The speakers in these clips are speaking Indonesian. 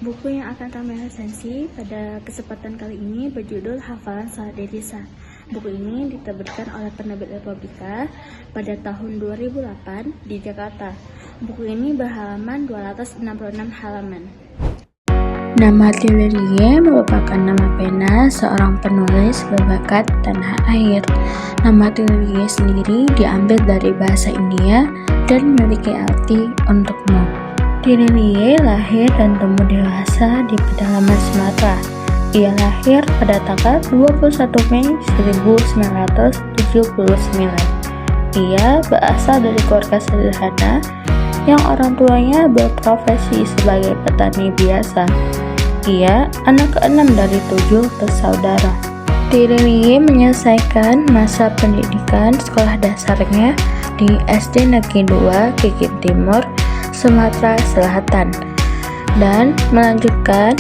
Buku yang akan kami resensi pada kesempatan kali ini berjudul Hafalan Salat Delisa. Buku ini diterbitkan oleh Penerbit Republika pada tahun 2008 di Jakarta. Buku ini berhalaman 266 halaman. Nama Tilerie merupakan nama pena seorang penulis berbakat tanah air. Nama Tilerie sendiri diambil dari bahasa India dan memiliki arti untukmu. Tilerie lahir dan tumbuh dewasa di pedalaman Sumatera. Ia lahir pada tanggal 21 Mei 1979. Ia berasal dari keluarga sederhana yang orang tuanya berprofesi sebagai petani biasa. Ia anak keenam dari 7 bersaudara. Tilerie menyelesaikan masa pendidikan sekolah dasarnya di SD Negeri 2 Kikim Timur, Sumatera Selatan, dan melanjutkan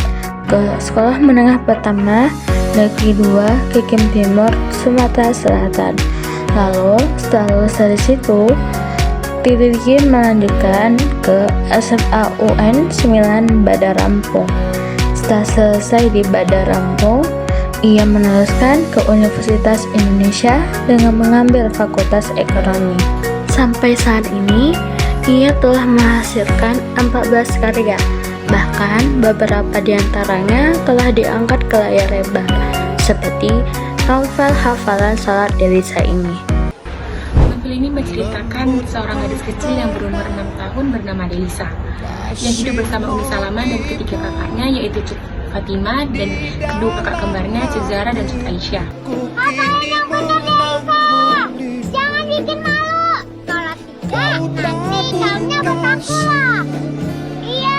ke sekolah menengah pertama Negeri 2 Kikim Timur, Sumatera Selatan. Lalu setelah lulus dari situ, Tilerie melanjutkan ke SMA UN 9 Bandar Lampung. Setelah selesai di Bandar Lampung, ia meneruskan ke Universitas Indonesia dengan mengambil Fakultas Ekonomi. Sampai saat ini, ia telah menghasilkan 14 karya, bahkan beberapa diantaranya telah diangkat ke layar lebar, seperti novel Hafalan Salat Delisa ini. Novel ini menceritakan seorang gadis kecil yang berumur 6 tahun bernama Delisa, yang hidup bersama Umi Salama dan ketiga kakaknya, yaitu Cik Fatima dan kedua kakak kembarnya Cik Zara dan Cik Aisyah. Hafalan yang benar Delisa, jangan bikin malu. Kalau tidak, nanti kaumnya bertakwa. Iya,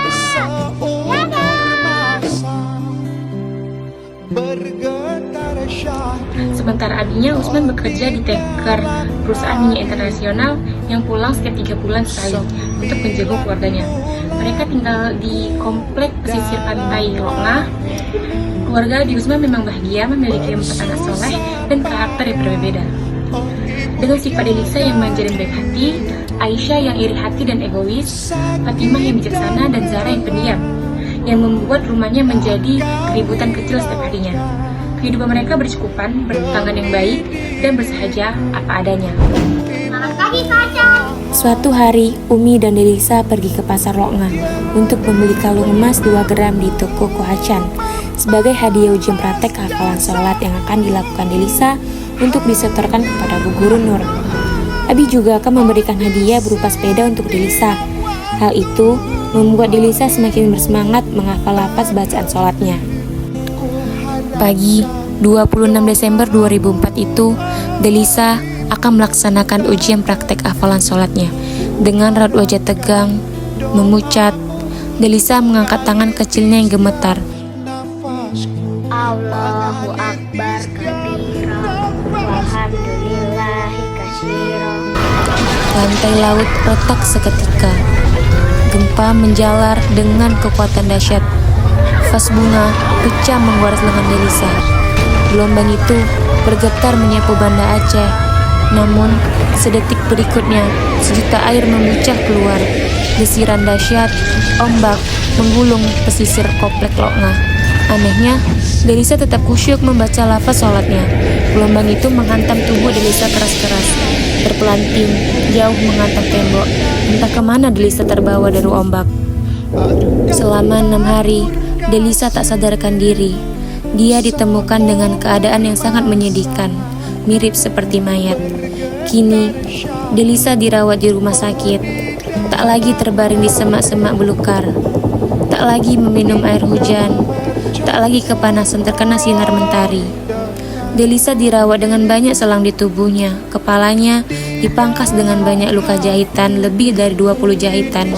Sementara abinya Usman bekerja di tanker perusahaan minyak internasional yang pulang setiap 3 bulan sekali untuk menjenguk keluarganya. Mereka tinggal di komplek pesisir pantai Lokna. Keluarga di Usman memang bahagia, memiliki 4 anak soleh dan karakter yang berbeda. Dengan sifat Delisa yang manja dan baik hati, Aisyah yang iri hati dan egois, Fatimah yang bijaksana, dan Zara yang pendiam, yang membuat rumahnya menjadi keributan kecil setiap harinya. Kehidupan mereka berkecukupan, bertetanggan yang baik, dan bersahaja apa adanya. Selamat pagi, Kacang. Suatu hari, Umi dan Delisa pergi ke pasar Lokna untuk membeli kalung emas 2 gram di toko Kohacan sebagai hadiah ujian praktek hafalan sholat yang akan dilakukan Delisa untuk disetorkan kepada Bu Guru Nur. Abi juga akan memberikan hadiah berupa sepeda untuk Delisa. Hal itu membuat Delisa semakin bersemangat menghafal lafaz bacaan sholatnya. Pagi 26 Desember 2004 itu, Delisa akan melaksanakan ujian praktek hafalan sholatnya. Dengan raut wajah tegang, memucat, Delisa mengangkat tangan kecilnya yang gemetar. Allahu Akbar kabira, walhamdulillahi katsira. Lantai laut retak seketika. Gempa menjalar dengan kekuatan dahsyat. Vas bunga pecah menggores lengan Delisa. Gelombang itu bergetar menyapu Banda Aceh. Namun, sedetik berikutnya, sejuta air membucah keluar. Desiran dahsyat, ombak menggulung pesisir komplek Lokna. Anehnya, Delisa tetap khusyuk membaca lafaz sholatnya. Gelombang itu menghantam tubuh Delisa keras-keras, berpelanting, jauh menghantam tembok. Entah kemana Delisa terbawa dari ombak. Selama 6 hari, Delisa tak sadarkan diri. Dia ditemukan dengan keadaan yang sangat menyedihkan, mirip seperti mayat. Kini, Delisa dirawat di rumah sakit. Tak lagi terbaring di semak-semak belukar. Tak lagi meminum air hujan. Tak lagi kepanasan terkena sinar mentari. Delisa dirawat dengan banyak selang di tubuhnya. Kepalanya dipangkas dengan banyak luka jahitan, lebih dari 20 jahitan.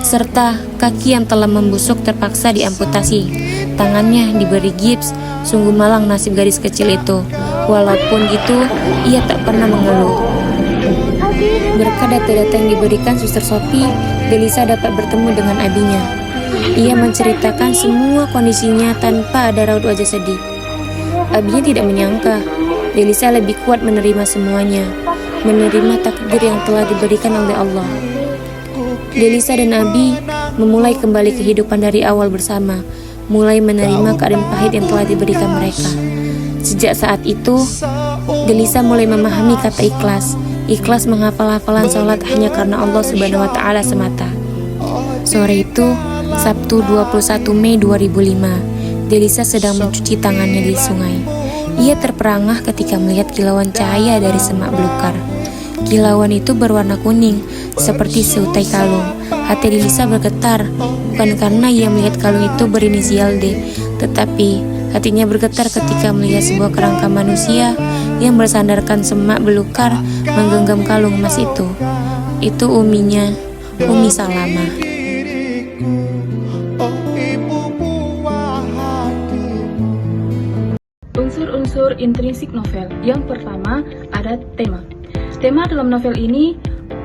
Serta kaki yang telah membusuk terpaksa diamputasi. Tangannya diberi gips. Sungguh malang nasib gadis kecil itu. Walaupun itu, ia tak pernah mengeluh. Berkat data-data yang diberikan Suster Sophie, Delisa dapat bertemu dengan abinya. Ia menceritakan semua kondisinya tanpa ada raut wajah sedih. Abinya tidak menyangka Delisa lebih kuat menerima semuanya, menerima takdir yang telah diberikan oleh Allah. Delisa dan Abi memulai kembali kehidupan dari awal bersama, mulai menerima keadaan pahit yang telah diberikan mereka. Sejak saat itu, Delisa mulai memahami kata ikhlas. Ikhlas menghafal-hafalan sholat hanya karena Allah Subhanahu wa Ta'ala semata. Sore itu, Sabtu 21 Mei 2005, Delisa sedang mencuci tangannya di sungai. Ia terperangah ketika melihat kilauan cahaya dari semak belukar. Kilauan itu berwarna kuning, seperti seutai kalung. Hati Delisa bergetar, bukan karena ia melihat kalung itu berinisial D, tetapi hatinya bergetar ketika melihat sebuah kerangka manusia yang bersandarkan semak belukar menggenggam kalung emas itu. Itu uminya, Umi Salamah. Unsur-unsur intrinsik novel. Yang pertama, ada tema. Tema dalam novel ini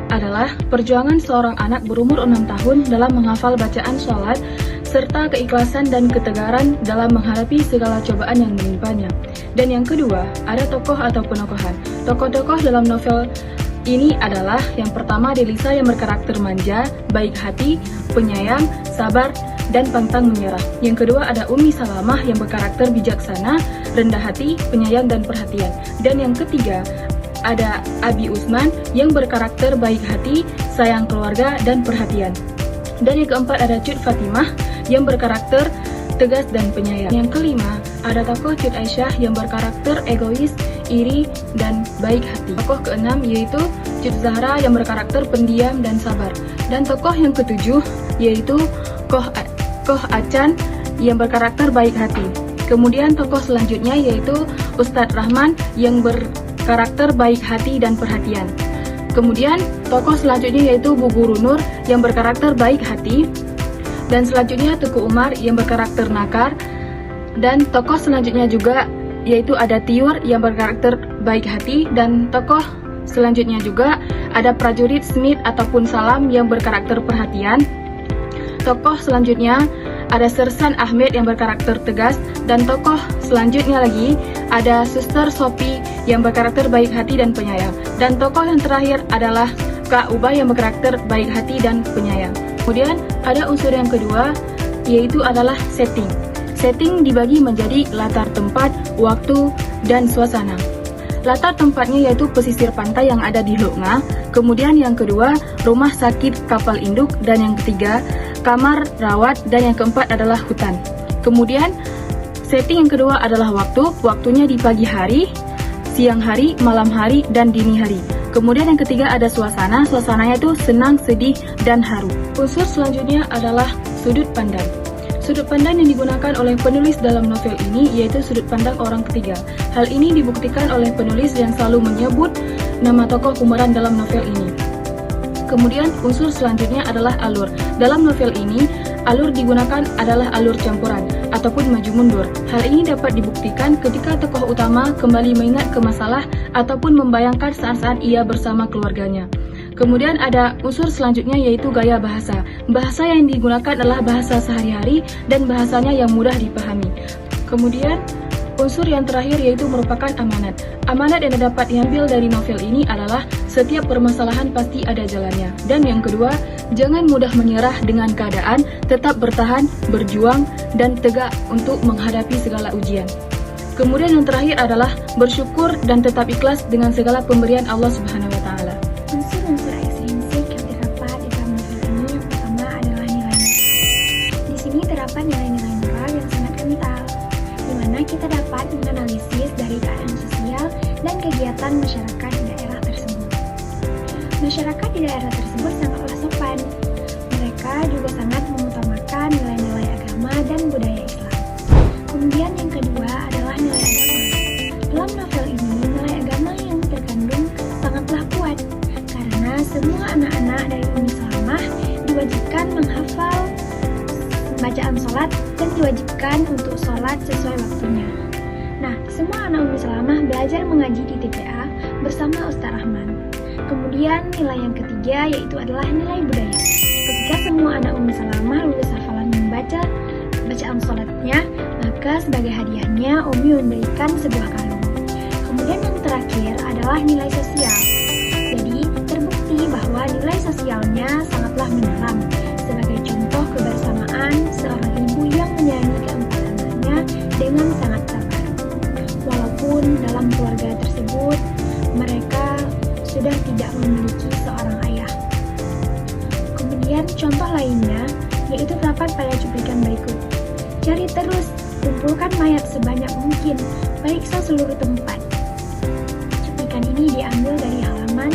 adalah perjuangan seorang anak berumur 6 tahun dalam menghafal bacaan sholat, serta keikhlasan dan ketegaran dalam menghadapi segala cobaan yang menimpanya. Dan yang kedua, ada tokoh atau penokohan. Tokoh-tokoh dalam novel ini adalah yang pertama Delisa yang berkarakter manja, baik hati, penyayang, sabar, dan pantang menyerah. Yang kedua ada Umi Salamah yang berkarakter bijaksana, rendah hati, penyayang, dan perhatian. Dan yang ketiga ada Abi Usman yang berkarakter baik hati, sayang keluarga, dan perhatian. Dan yang keempat ada Cut Fatimah yang berkarakter tegas dan penyayang. Yang kelima ada tokoh Cut Aisyah yang berkarakter egois, iri, dan baik hati. Tokoh keenam yaitu Cut Zahra yang berkarakter pendiam dan sabar. Dan tokoh yang ketujuh yaitu Koh Acan yang berkarakter baik hati. Kemudian tokoh selanjutnya yaitu Ustadz Rahman yang berkarakter baik hati dan perhatian. Kemudian tokoh selanjutnya yaitu Bu Guru Nur yang berkarakter baik hati. Dan selanjutnya Tuku Umar yang berkarakter nakar. Dan tokoh selanjutnya juga yaitu ada Tiur yang berkarakter baik hati. Dan tokoh selanjutnya juga ada prajurit Smith ataupun Salam yang berkarakter perhatian. Tokoh selanjutnya ada Sersan Ahmed yang berkarakter tegas. Dan tokoh selanjutnya lagi ada Suster Sophie yang berkarakter baik hati dan penyayang. Dan tokoh yang terakhir adalah Kak Ubay yang berkarakter baik hati dan penyayang. Kemudian ada unsur yang kedua yaitu adalah setting. Setting dibagi menjadi latar tempat, waktu, dan suasana. Latar tempatnya yaitu pesisir pantai yang ada di Loknga. Kemudian yang kedua, rumah sakit kapal induk. Dan yang ketiga, kamar rawat. Dan yang keempat adalah hutan. Kemudian setting yang kedua adalah waktu. Waktunya di pagi hari, siang hari, malam hari, dan dini hari. Kemudian yang ketiga ada suasana. Suasananya itu senang, sedih, dan haru. Unsur selanjutnya adalah sudut pandang. Sudut pandang yang digunakan oleh penulis dalam novel ini yaitu sudut pandang orang ketiga. Hal ini dibuktikan oleh penulis yang selalu menyebut nama tokoh pemeran dalam novel ini. Kemudian unsur selanjutnya adalah alur. Dalam novel ini, alur digunakan adalah alur campuran ataupun maju mundur. Hal ini dapat dibuktikan ketika tokoh utama kembali mengingat ke masalah ataupun membayangkan saat-saat ia bersama keluarganya. Kemudian ada unsur selanjutnya yaitu gaya bahasa. Bahasa yang digunakan adalah bahasa sehari-hari dan bahasanya yang mudah dipahami. Kemudian unsur yang terakhir yaitu merupakan amanat. Amanat yang dapat diambil dari novel ini adalah setiap permasalahan pasti ada jalannya. Dan yang kedua, jangan mudah menyerah dengan keadaan, tetap bertahan, berjuang, dan tegak untuk menghadapi segala ujian. Kemudian yang terakhir adalah bersyukur dan tetap ikhlas dengan segala pemberian Allah Subhanahu wa Ta'ala. Unsur-unsur esensial yang terdapat di dalam novel ini yang pertama adalah nilai moral. Di sini terdapat nilai-nilai moral yang sangat kental, di mana kita dapat menganalisis dari keadaan sosial dan kegiatan masyarakat di daerah tersebut. Masyarakat di daerah tersebut sangatlah sopan. Mereka juga sangat mengutamakan nilai-nilai agama dan budaya Islam. Kemudian yang kedua adalah nilai agama. diwajibkan untuk sholat sesuai waktunya. Nah, semua anak Ummi Salamah belajar mengaji di TPA bersama Ustaz Rahman. Kemudian nilai yang ketiga yaitu adalah nilai budaya. Ketika semua anak Ummi Salamah lulus hafalan membaca bacaan sholatnya, maka sebagai hadiahnya Ummi memberikan sebuah kalung. Kemudian yang terakhir adalah nilai sosial. Jadi terbukti bahwa nilai sosialnya sangatlah mendalam. Sebagai contoh kebersamaan seorang ibu yang menyayangi keempat anaknya dengan sangat sabar. Walaupun dalam keluarga tersebut mereka sudah tidak memiliki seorang ayah. Kemudian contoh lainnya yaitu terdapat pada cuplikan berikut. Cari terus, kumpulkan mayat sebanyak mungkin, periksa seluruh tempat. Cuplikan ini diambil dari halaman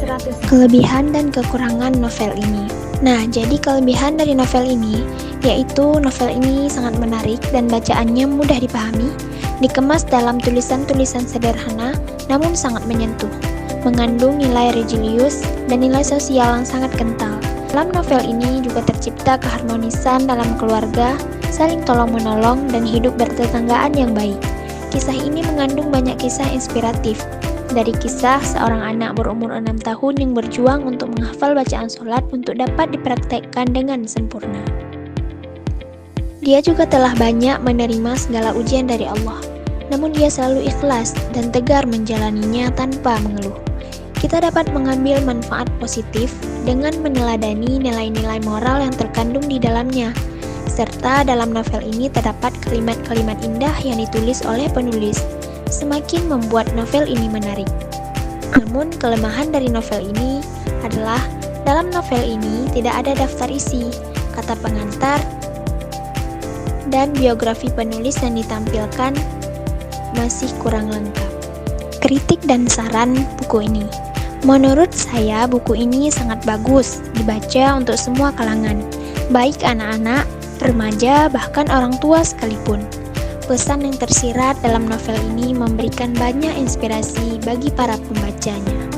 100. Kelebihan dan kekurangan novel ini. Nah, jadi kelebihan dari novel ini yaitu novel ini sangat menarik dan bacaannya mudah dipahami, dikemas dalam tulisan-tulisan sederhana namun sangat menyentuh, mengandung nilai religius dan nilai sosial yang sangat kental. Dalam novel ini juga tercipta keharmonisan dalam keluarga, saling tolong-menolong, dan hidup bertetanggaan yang baik. Kisah ini mengandung banyak kisah inspiratif, dari kisah seorang anak berumur 6 tahun yang berjuang untuk menghafal bacaan sholat untuk dapat dipraktekkan dengan sempurna. Dia juga telah banyak menerima segala ujian dari Allah, namun dia selalu ikhlas dan tegar menjalaninya tanpa mengeluh. Kita dapat mengambil manfaat positif dengan meneladani nilai-nilai moral yang terkandung di dalamnya, serta dalam novel ini terdapat kalimat-kalimat indah yang ditulis oleh penulis, semakin membuat novel ini menarik. Namun kelemahan dari novel ini adalah dalam novel ini tidak ada daftar isi, kata pengantar, dan biografi penulis yang ditampilkan masih kurang lengkap. Kritik dan saran buku ini. Menurut saya buku ini sangat bagus dibaca untuk semua kalangan, baik anak-anak, remaja, bahkan orang tua sekalipun. Pesan yang tersirat dalam novel ini memberikan banyak inspirasi bagi para pembacanya.